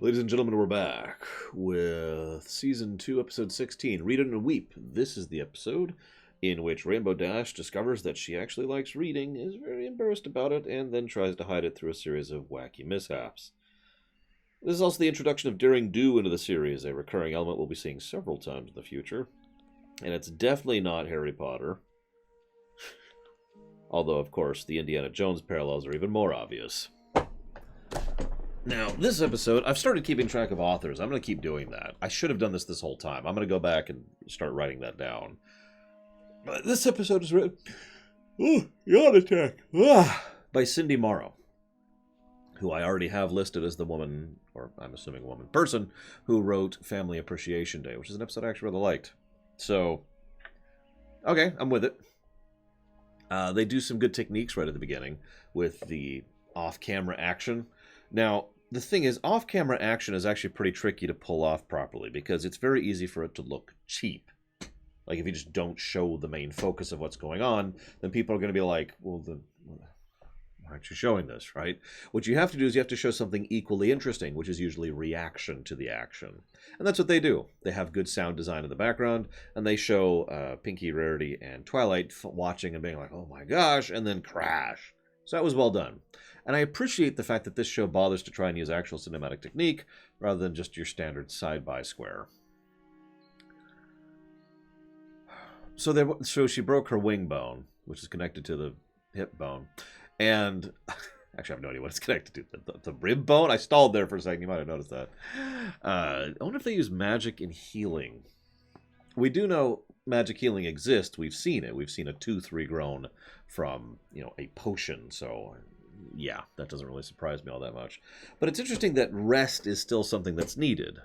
Ladies and gentlemen, we're back with Season 2, Episode 16, Read It and Weep. This is the episode in which Rainbow Dash discovers that she actually likes reading, is very embarrassed about it, and then tries to hide it through a series of wacky mishaps. This is also the introduction of Daring Do into the series, a recurring element we'll be seeing several times in the future. And it's definitely not Harry Potter. Although, of course, the Indiana Jones parallels are even more obvious. Now, this episode, I've started keeping track of authors. I'm going to keep doing that. I should have done this whole time. I'm going to go back and start writing that down. But this episode is written... Oh, yawn attack. By Cindy Morrow, who I already have listed as the woman, or I'm assuming woman, person, who wrote Family Appreciation Day, which is an episode I actually really liked. So, okay, I'm with it. They do some good techniques right at the beginning with the off-camera action. Now, the thing is, off-camera action is actually pretty tricky to pull off properly because it's very easy for it to look cheap. Like, if you just don't show the main focus of what's going on, then people are going to be like, well, then why aren't you showing this, right? What you have to do is you have to show something equally interesting, which is usually reaction to the action. And that's what they do. They have good sound design in the background, and they show Pinky, Rarity, and Twilight watching and being like, oh my gosh, and then crash. So that was well done. And I appreciate the fact that this show bothers to try and use actual cinematic technique rather than just your standard side-by square. So she broke her wing bone, which is connected to the hip bone. And actually, I have no idea what it's connected to. The rib bone? I stalled there for a second. You might have noticed that. I wonder if they use magic in healing. We do know magic healing exists. We've seen it. We've seen a tooth regrown from, a potion. So, yeah, that doesn't really surprise me all that much. But it's interesting that rest is still something that's needed.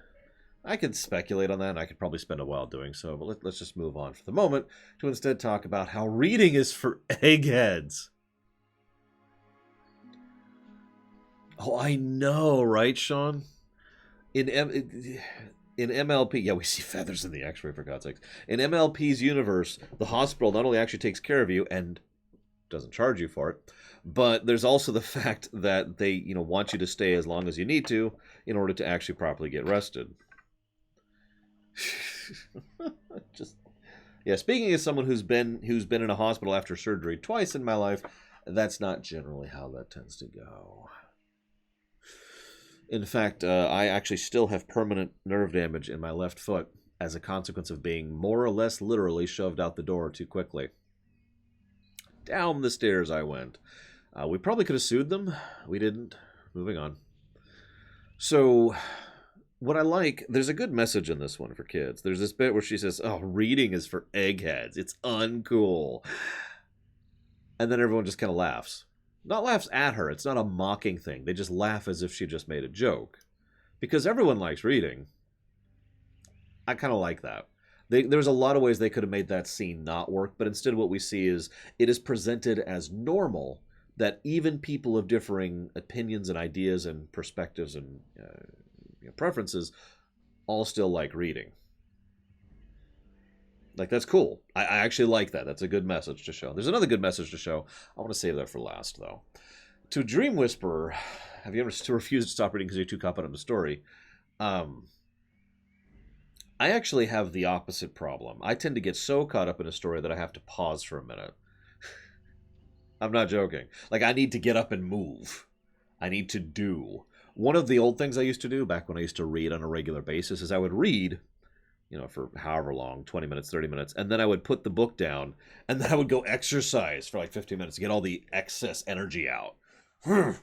I could speculate on that, and I could probably spend a while doing so, but let's just move on for the moment to instead talk about how reading is for eggheads. Oh, I know, right, Sean? In MLP, yeah, we see feathers in the X-ray, for God's sakes. In MLP's universe, the hospital not only actually takes care of you and doesn't charge you for it, but there's also the fact that they, want you to stay as long as you need to in order to actually properly get rested. Speaking as someone who's been in a hospital after surgery twice in my life, that's not generally how that tends to go. In fact, I actually still have permanent nerve damage in my left foot as a consequence of being more or less literally shoved out the door too quickly. Down the stairs I went. We probably could have sued them. We didn't. Moving on. So, what I like, there's a good message in this one for kids. There's this bit where she says, oh, reading is for eggheads. It's uncool. And then everyone just kind of laughs. Not laughs at her. It's not a mocking thing. They just laugh as if she just made a joke. Because everyone likes reading. I kind of like that. There's a lot of ways they could have made that scene not work, but instead what we see is it is presented as normal that even people of differing opinions and ideas and perspectives and preferences all still like reading. Like, that's cool. I actually like that. That's a good message to show. There's another good message to show. I want to save that for last, though. To Dream Whisperer, have you ever refused to stop reading because you're too caught up in the story? I actually have the opposite problem. I tend to get so caught up in a story that I have to pause for a minute. I'm not joking. Like, I need to get up and move. I need to do. One of the old things I used to do back when I used to read on a regular basis is I would read, for however long, 20 minutes, 30 minutes, and then I would put the book down, and then I would go exercise for like 15 minutes to get all the excess energy out. And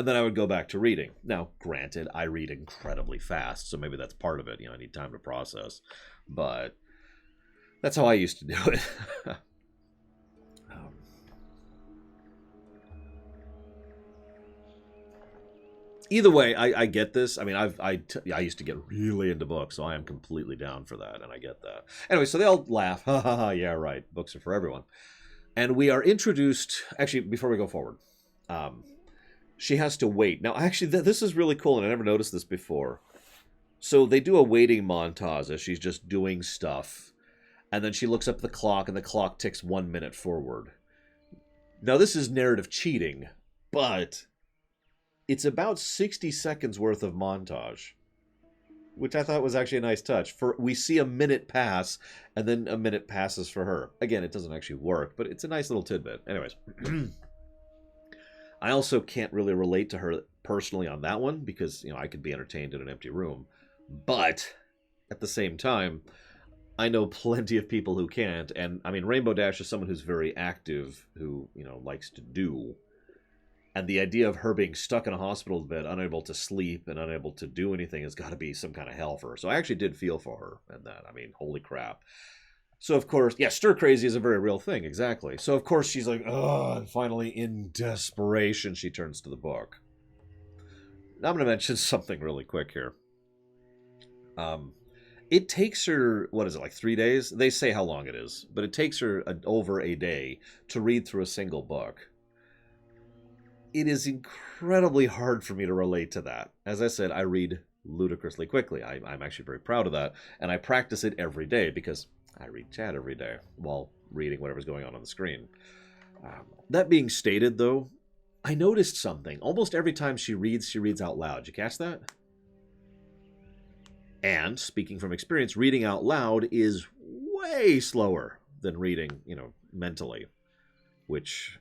then I would go back to reading. Now, granted, I read incredibly fast, so maybe that's part of it. I need time to process. But that's how I used to do it. Either way, I get this. I mean, I used to get really into books, so I am completely down for that, and I get that. Anyway, so they all laugh. Ha ha ha, yeah, right. Books are for everyone. And we are introduced... Actually, before we go forward, she has to wait. Now, actually, this is really cool, and I never noticed this before. So they do a waiting montage as she's just doing stuff, and then she looks up at the clock, and the clock ticks 1 minute forward. Now, this is narrative cheating, but it's about 60 seconds worth of montage, which I thought was actually a nice touch. We see a minute pass, and then a minute passes for her. Again, it doesn't actually work, but it's a nice little tidbit. Anyways, I also can't really relate to her personally on that one because, I could be entertained in an empty room. But at the same time, I know plenty of people who can't. And I mean, Rainbow Dash is someone who's very active, who, likes to do. And the idea of her being stuck in a hospital bed, unable to sleep and unable to do anything, has got to be some kind of hell for her. So I actually did feel for her in that. I mean, holy crap. So, of course, yeah, stir crazy is a very real thing, exactly. So, of course, she's like, oh, and finally, in desperation, she turns to the book. Now, I'm going to mention something really quick here. It takes her, what is it, like 3 days? They say how long it is, but it takes her over a day to read through a single book. It is incredibly hard for me to relate to that. As I said, I read ludicrously quickly. I'm actually very proud of that, and I practice it every day because I read chat every day while reading whatever's going on the screen. That being stated, though, I noticed something. Almost every time she reads out loud. Did you catch that? And, speaking from experience, reading out loud is way slower than reading, mentally. Which,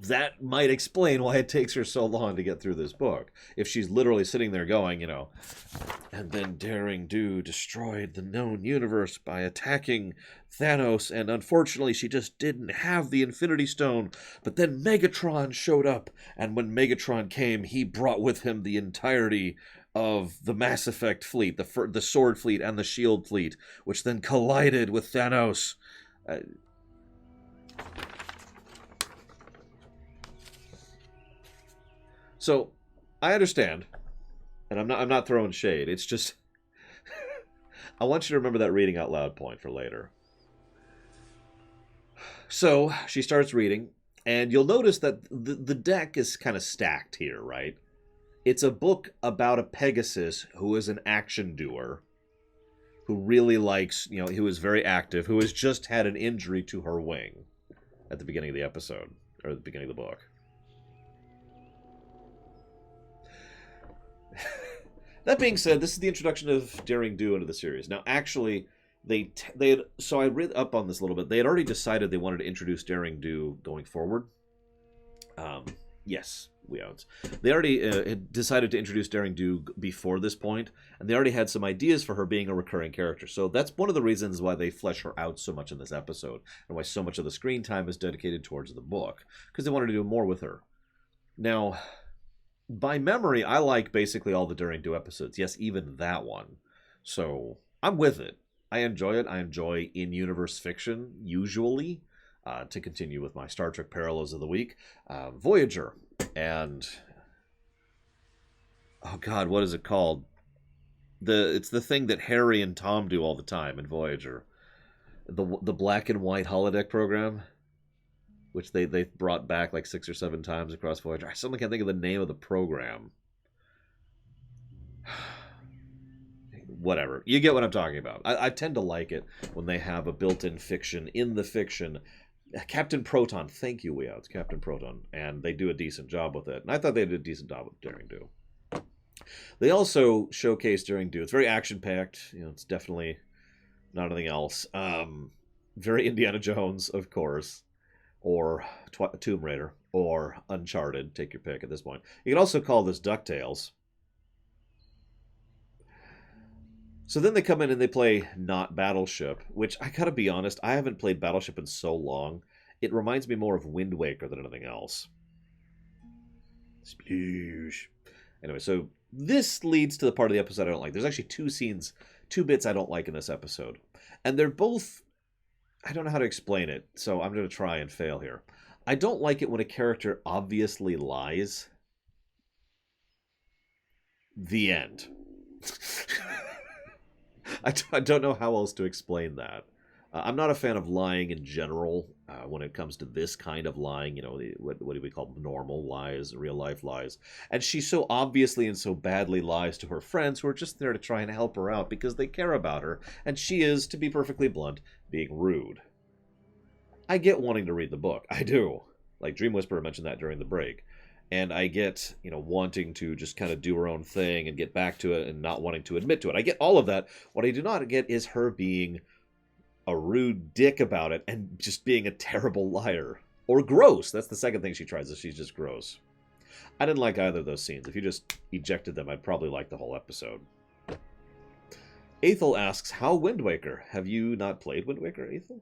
that might explain why it takes her so long to get through this book. If she's literally sitting there going, and then Daring Do destroyed the known universe by attacking Thanos, and unfortunately she just didn't have the Infinity Stone, but then Megatron showed up, and when Megatron came, he brought with him the entirety of the Mass Effect fleet, the Sword fleet and the Shield fleet, which then collided with Thanos. So, I understand, and I'm not throwing shade. It's just, I want you to remember that reading out loud point for later. So, she starts reading, and you'll notice that the deck is kind of stacked here, right? It's a book about a Pegasus who is an action doer, who really likes, who is very active, who has just had an injury to her wing at the beginning of the episode, or the beginning of the book. That being said, this is the introduction of Daring Do into the series. Now, actually, so I read up on this a little bit. They had already decided they wanted to introduce Daring Do going forward. Yes, they already had decided to introduce Daring Do before this point, and they already had some ideas for her being a recurring character. So that's one of the reasons why they flesh her out so much in this episode, and why so much of the screen time is dedicated towards the book, because they wanted to do more with her. Now, by memory, I like basically all the Daring Do episodes. Yes, even that one. So, I'm with it. I enjoy it. I enjoy in-universe fiction, usually. To continue with my Star Trek parallels of the week. Voyager. And, oh god, what is it called? It's the thing that Harry and Tom do all the time in Voyager. The black and white holodeck program, which they brought back like 6 or 7 times across Voyager. I suddenly can't think of the name of the program. Whatever. You get what I'm talking about. I tend to like it when they have a built-in fiction in the fiction. Captain Proton. Thank you, Weouts. Captain Proton. And they do a decent job with it. And I thought they did a decent job with Daring Do. They also showcase Daring Do. It's very action-packed. It's definitely not anything else. Very Indiana Jones, of course. Or Tomb Raider, or Uncharted. Take your pick at this point. You can also call this DuckTales. So then they come in and they play Not Battleship, which I gotta be honest, I haven't played Battleship in so long. It reminds me more of Wind Waker than anything else. Sploosh. Anyway, so this leads to the part of the episode I don't like. There's actually 2 bits I don't like in this episode. And they're both, I don't know how to explain it, so I'm going to try and fail here. I don't like it when a character obviously lies. The end. I don't know how else to explain that. I'm not a fan of lying in general when it comes to this kind of lying, what do we call normal lies, real life lies. And she so obviously and so badly lies to her friends who are just there to try and help her out because they care about her. And she is, to be perfectly blunt, being rude. I get wanting to read the book. I do. Like Dream Whisperer mentioned that during the break. and I get, wanting to just kind of do her own thing and get back to it and not wanting to admit to it. I get all of that. What I do not get is her being a rude dick about it and just being a terrible liar. Or gross. That's the second thing she tries, is she's just gross. I didn't like either of those scenes. If you just ejected them, I'd probably like the whole episode. Ethel asks, how Wind Waker? Have you not played Wind Waker, Ethel?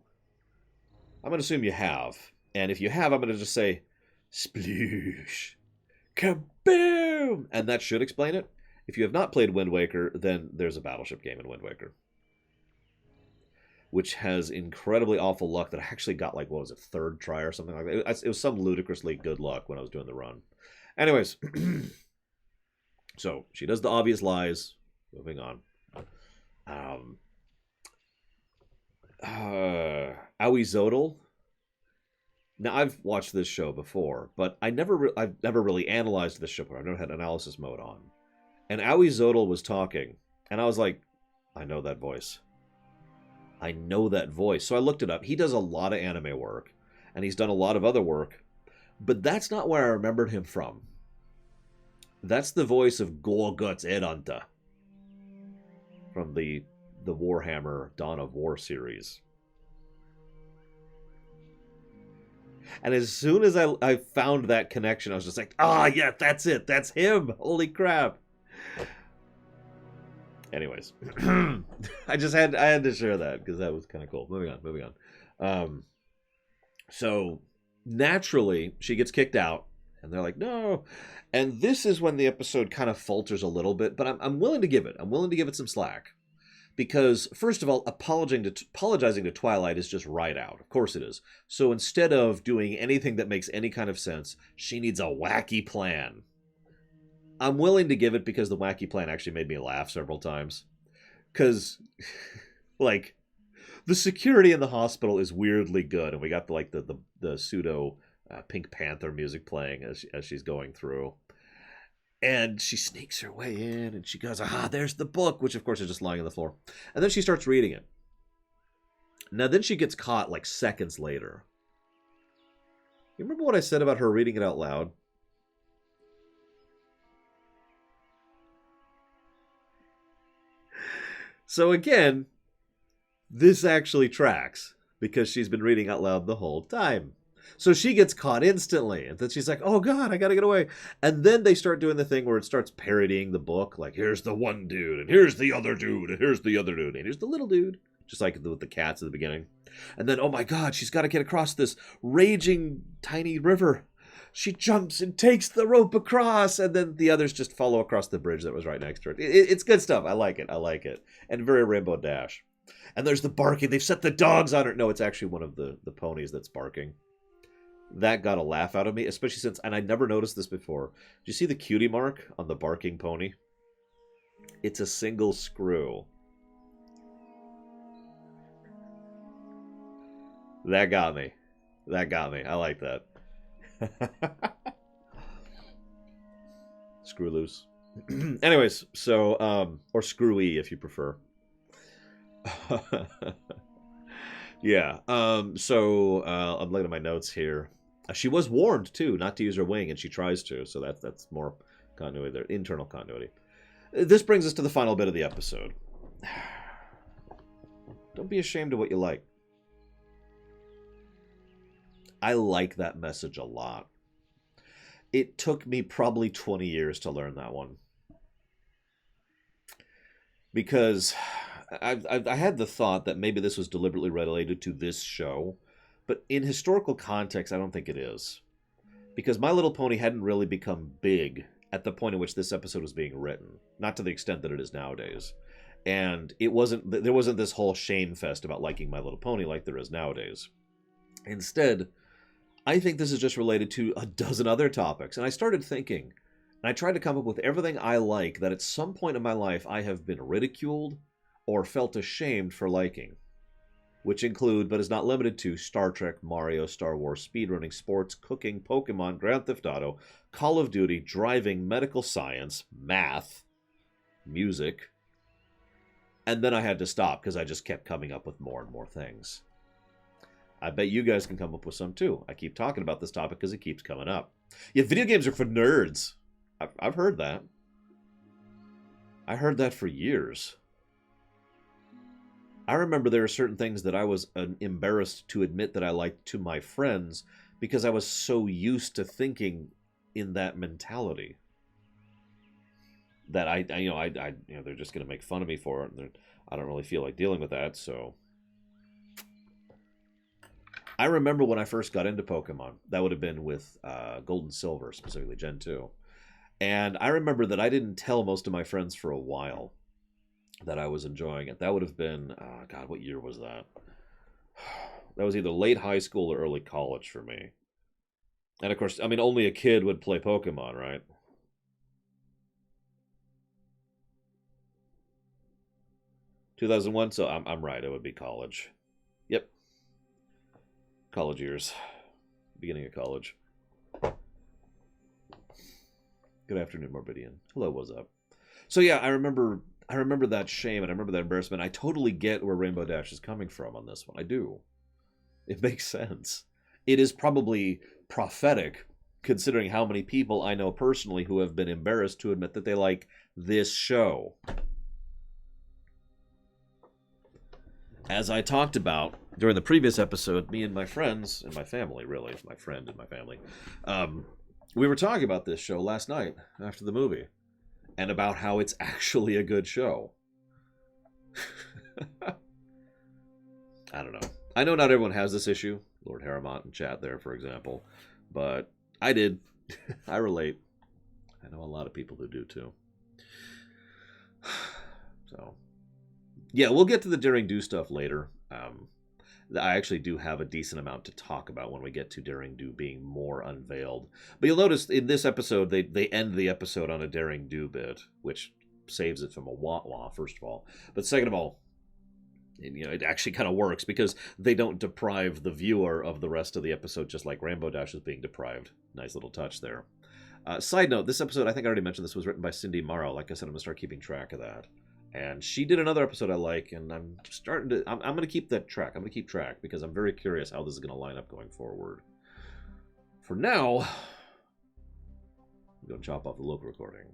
I'm going to assume you have. And if you have, I'm going to just say, sploosh, kaboom! And that should explain it. If you have not played Wind Waker, then there's a Battleship game in Wind Waker, which has incredibly awful luck that I actually got, like, what was it, third try or something like that. It was some ludicrously good luck when I was doing the run. Anyways, so she does the obvious lies. Moving on. Awi. Now, I've watched this show before, but I've never really analyzed this show before. I've never had analysis mode on. And Awi was talking, and I was like, I know that voice. I know that voice. So I looked it up. He does a lot of anime work, and he's done a lot of other work, but that's not where I remembered him from. That's the voice of Gorguts Edanta from the Warhammer Dawn of War series. And as soon as I found that connection, I was just like, yeah, that's it. That's him. Holy crap. Anyways, I had to share that because that was kind of cool. Moving on. So naturally, she gets kicked out, and they're like, no. And this is when the episode kind of falters a little bit, but I'm willing to give it. I'm willing to give it some slack. Because, first of all, apologizing to Twilight is just right out. Of course it is. So instead of doing anything that makes any kind of sense, she needs a wacky plan. I'm willing to give it because the wacky plan actually made me laugh several times. Because, like, the security in the hospital is weirdly good. And we got, the pseudo Pink Panther music playing as she's going through. And she sneaks her way in, and she goes, there's the book, which, of course, is just lying on the floor. And then she starts reading it. Now, then she gets caught, like, seconds later. You remember what I said about her reading it out loud? So, again, this actually tracks, because she's been reading out loud the whole time. So she gets caught instantly, and then she's like, oh god, I gotta get away. And then they start doing the thing where it starts parodying the book, like, here's the one dude, and here's the other dude, and here's the other dude, and here's the little dude, just like with the cats at the beginning. And then, oh my god, she's got to get across this raging tiny river. She jumps and takes the rope across, and then the others just follow across the bridge that was right next to her. It's good stuff. I like it. And very Rainbow Dash. And there's the barking. They've set the dogs on her. No, it's actually one of the ponies that's barking. That got a laugh out of me, especially since, and I never noticed this before. Do you see the cutie mark on the barking pony? It's a single screw. That got me. I like that. Screw loose. Anyways, so, or screwy if you prefer. Yeah, so, I'm looking at my notes here. She was warned, too, not to use her wing, and she tries to, so that's more continuity there, internal continuity. This brings us to the final bit of the episode. Don't be ashamed of what you like. I like that message a lot. It took me probably 20 years to learn that one. Because I had the thought that maybe this was deliberately related to this show, but in historical context, I don't think it is. Because My Little Pony hadn't really become big at the point at which this episode was being written. Not to the extent that it is nowadays. And there wasn't this whole shame fest about liking My Little Pony like there is nowadays. Instead, I think this is just related to a dozen other topics. And I started thinking, and I tried to come up with everything I like that at some point in my life I have been ridiculed or felt ashamed for liking. Which include, but is not limited to, Star Trek, Mario, Star Wars, speedrunning, sports, cooking, Pokemon, Grand Theft Auto, Call of Duty, driving, medical science, math, music. And then I had to stop because I just kept coming up with more and more things. I bet you guys can come up with some too. I keep talking about this topic because it keeps coming up. Yeah, video games are for nerds. I've heard that. I heard that for years. I remember there are certain things that I was embarrassed to admit that I liked to my friends because I was so used to thinking in that mentality that I they're just going to make fun of me for it. And I don't really feel like dealing with that, so. I remember when I first got into Pokemon. That would have been with Gold and Silver, specifically Gen 2. And I remember that I didn't tell most of my friends for a while that I was enjoying it. That would have been, God, what year was that? That was either late high school or early college for me. And of course, I mean, only a kid would play Pokemon, right? (2001), so I'm right. It would be college. Yep, college years, beginning of college. Good afternoon, Morbidian. Hello, what's up? So yeah, I remember that shame and I remember that embarrassment. I totally get where Rainbow Dash is coming from on this one. I do. It makes sense. It is probably prophetic, considering how many people I know personally who have been embarrassed to admit that they like this show. As I talked about during the previous episode, me and my friends, and my family, really, my friend and my family, we were talking about this show last night after the movie, and about how it's actually a good show. I don't know. I know not everyone has this issue. Lord Harrimont in chat there, for example. But I did. I relate. I know a lot of people who do, too. So, yeah, we'll get to the Daring Do stuff later. I actually do have a decent amount to talk about when we get to Daring Do being more unveiled. But you'll notice in this episode, they end the episode on a Daring Do bit, which saves it from a wah-wah, first of all. But second of all, it actually kind of works because they don't deprive the viewer of the rest of the episode just like Rainbow Dash is being deprived. Nice little touch there. Side note, this episode, I think I already mentioned this, was written by Cindy Morrow. Like I said, I'm going to start keeping track of that. And she did another episode I like, and I'm going to keep that track. I'm going to keep track because I'm very curious how this is going to line up going forward. For now, I'm going to chop off the local recording.